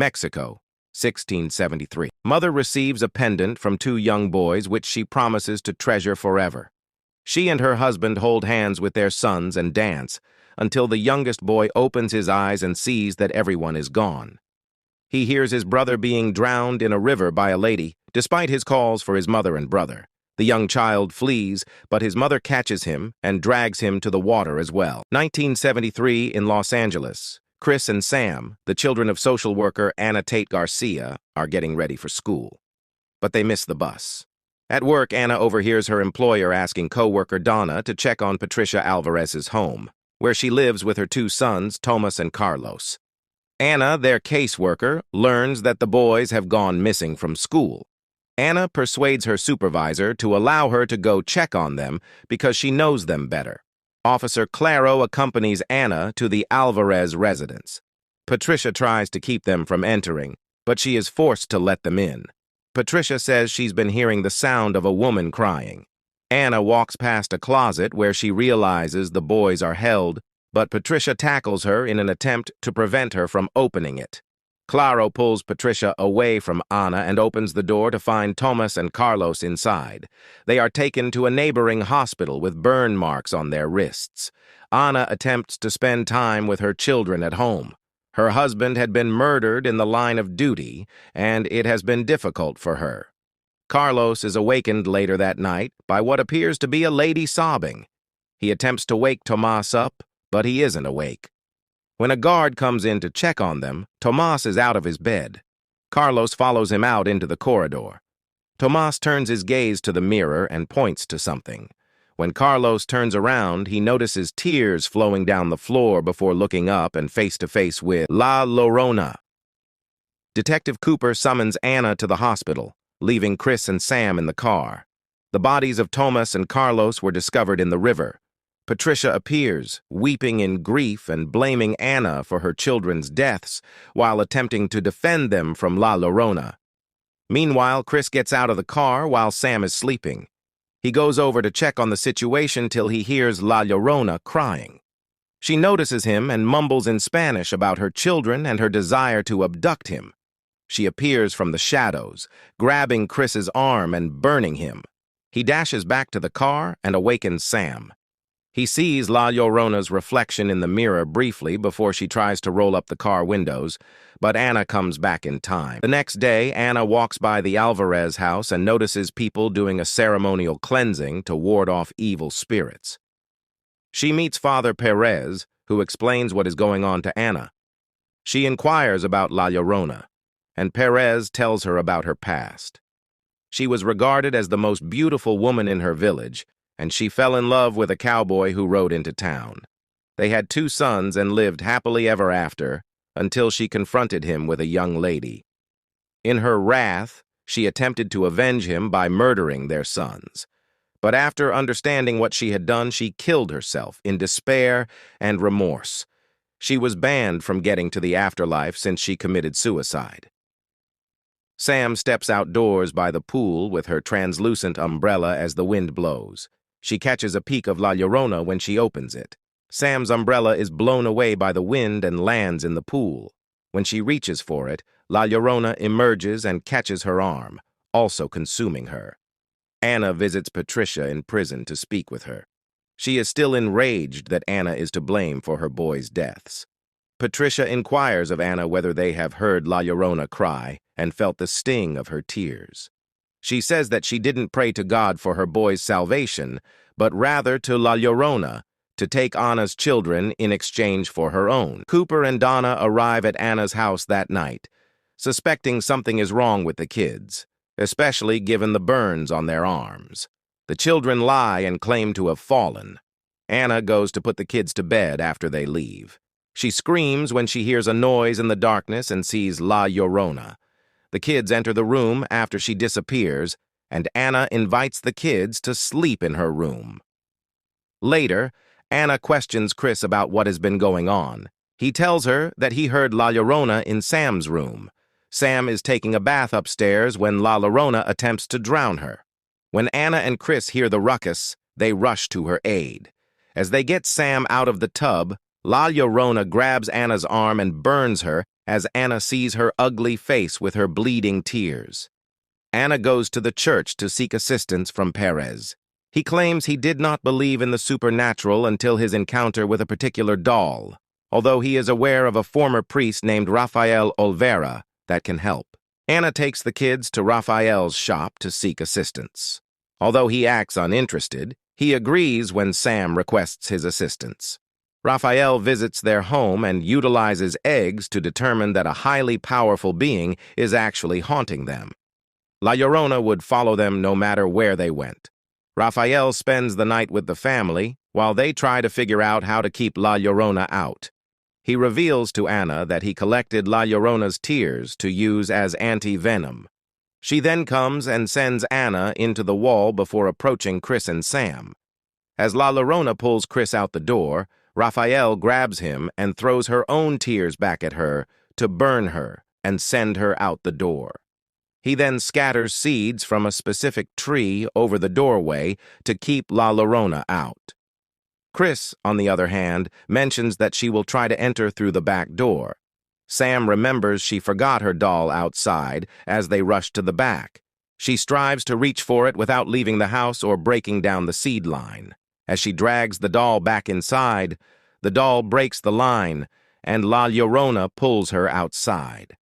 Mexico, 1673. Mother receives a pendant from two young boys which she promises to treasure forever. She and her husband hold hands with their sons and dance until the youngest boy opens his eyes and sees that everyone is gone. He hears his brother being drowned in a river by a lady, despite his calls for his mother and brother. The young child flees, but his mother catches him and drags him to the water as well. 1973 in Los Angeles. Chris and Sam, the children of social worker Anna Tate Garcia, are getting ready for school. But they miss the bus. At work, Anna overhears her employer asking co-worker Donna to check on Patricia Alvarez's home, where she lives with her two sons, Thomas and Carlos. Anna, their caseworker, learns that the boys have gone missing from school. Anna persuades her supervisor to allow her to go check on them because she knows them better. Officer Claro accompanies Anna to the Alvarez residence. Patricia tries to keep them from entering, but she is forced to let them in. Patricia says she's been hearing the sound of a woman crying. Anna walks past a closet where she realizes the boys are held, but Patricia tackles her in an attempt to prevent her from opening it. Claro pulls Patricia away from Anna and opens the door to find Thomas and Carlos inside. They are taken to a neighboring hospital with burn marks on their wrists. Anna attempts to spend time with her children at home. Her husband had been murdered in the line of duty, and it has been difficult for her. Carlos is awakened later that night by what appears to be a lady sobbing. He attempts to wake Tomas up, but he isn't awake. When a guard comes in to check on them, Tomas is out of his bed. Carlos follows him out into the corridor. Tomas turns his gaze to the mirror and points to something. When Carlos turns around, he notices tears flowing down the floor before looking up and face-to-face with La Llorona. Detective Cooper summons Anna to the hospital, leaving Chris and Sam in the car. The bodies of Thomas and Carlos were discovered in the river. Patricia appears, weeping in grief and blaming Anna for her children's deaths while attempting to defend them from La Llorona. Meanwhile, Chris gets out of the car while Sam is sleeping. He goes over to check on the situation till he hears La Llorona crying. She notices him and mumbles in Spanish about her children and her desire to abduct him. She appears from the shadows, grabbing Chris's arm and burning him. He dashes back to the car and awakens Sam. He sees La Llorona's reflection in the mirror briefly before she tries to roll up the car windows, but Anna comes back in time. The next day, Anna walks by the Alvarez house and notices people doing a ceremonial cleansing to ward off evil spirits. She meets Father Perez, who explains what is going on to Anna. She inquires about La Llorona, and Perez tells her about her past. She was regarded as the most beautiful woman in her village, and she fell in love with a cowboy who rode into town. They had two sons and lived happily ever after until she confronted him with a young lady. In her wrath, she attempted to avenge him by murdering their sons. But after understanding what she had done, she killed herself in despair and remorse. She was banned from getting to the afterlife since she committed suicide. Sam steps outdoors by the pool with her translucent umbrella as the wind blows. She catches a peek of La Llorona when she opens it. Sam's umbrella is blown away by the wind and lands in the pool. When she reaches for it, La Llorona emerges and catches her arm, also consuming her. Anna visits Patricia in prison to speak with her. She is still enraged that Anna is to blame for her boys' deaths. Patricia inquires of Anna whether they have heard La Llorona cry and felt the sting of her tears. She says that she didn't pray to God for her boy's salvation, but rather to La Llorona to take Anna's children in exchange for her own. Cooper and Donna arrive at Anna's house that night, suspecting something is wrong with the kids, especially given the burns on their arms. The children lie and claim to have fallen. Anna goes to put the kids to bed after they leave. She screams when she hears a noise in the darkness and sees La Llorona. The kids enter the room after she disappears, and Anna invites the kids to sleep in her room. Later, Anna questions Chris about what has been going on. He tells her that he heard La Llorona in Sam's room. Sam is taking a bath upstairs when La Llorona attempts to drown her. When Anna and Chris hear the ruckus, they rush to her aid. As they get Sam out of the tub, La Llorona grabs Anna's arm and burns her as Anna sees her ugly face with her bleeding tears. Anna goes to the church to seek assistance from Perez. He claims he did not believe in the supernatural until his encounter with a particular doll, although he is aware of a former priest named Rafael Olvera that can help. Anna takes the kids to Rafael's shop to seek assistance. Although he acts uninterested, he agrees when Sam requests his assistance. Rafael visits their home and utilizes eggs to determine that a highly powerful being is actually haunting them. La Llorona would follow them no matter where they went. Rafael spends the night with the family while they try to figure out how to keep La Llorona out. He reveals to Anna that he collected La Llorona's tears to use as anti-venom. She then comes and sends Anna into the wall before approaching Chris and Sam. As La Llorona pulls Chris out the door, Rafael grabs him and throws her own tears back at her to burn her and send her out the door. He then scatters seeds from a specific tree over the doorway to keep La Llorona out. Chris, on the other hand, mentions that she will try to enter through the back door. Sam remembers she forgot her doll outside as they rush to the back. She strives to reach for it without leaving the house or breaking down the seed line. As she drags the doll back inside, the doll breaks the line, and La Llorona pulls her outside.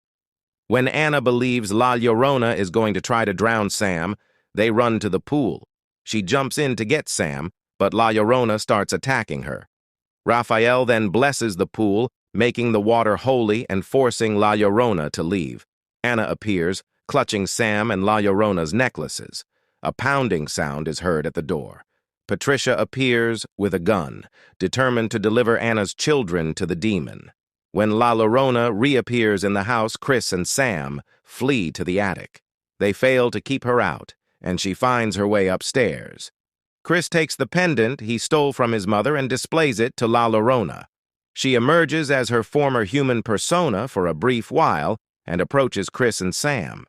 When Anna believes La Llorona is going to try to drown Sam, they run to the pool. She jumps in to get Sam, but La Llorona starts attacking her. Rafael then blesses the pool, making the water holy and forcing La Llorona to leave. Anna appears, clutching Sam and La Llorona's necklaces. A pounding sound is heard at the door. Patricia appears with a gun, determined to deliver Anna's children to the demon. When La Llorona reappears in the house, Chris and Sam flee to the attic. They fail to keep her out, and she finds her way upstairs. Chris takes the pendant he stole from his mother and displays it to La Llorona. She emerges as her former human persona for a brief while and approaches Chris and Sam.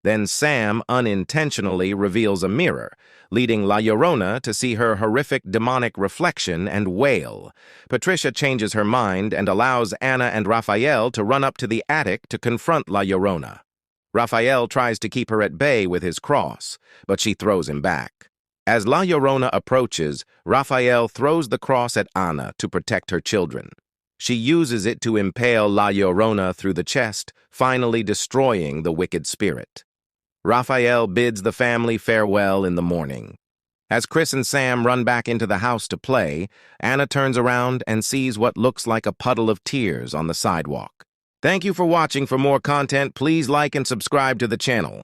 Then Sam unintentionally reveals a mirror, leading La Llorona to see her horrific demonic reflection and wail. Patricia changes her mind and allows Anna and Rafael to run up to the attic to confront La Llorona. Rafael tries to keep her at bay with his cross, but she throws him back. As La Llorona approaches, Rafael throws the cross at Anna to protect her children. She uses it to impale La Llorona through the chest, finally destroying the wicked spirit. Rafael bids the family farewell in the morning. As Chris and Sam run back into the house to play, Anna turns around and sees what looks like a puddle of tears on the sidewalk. Thank you for watching. For more content, please like and subscribe to the channel.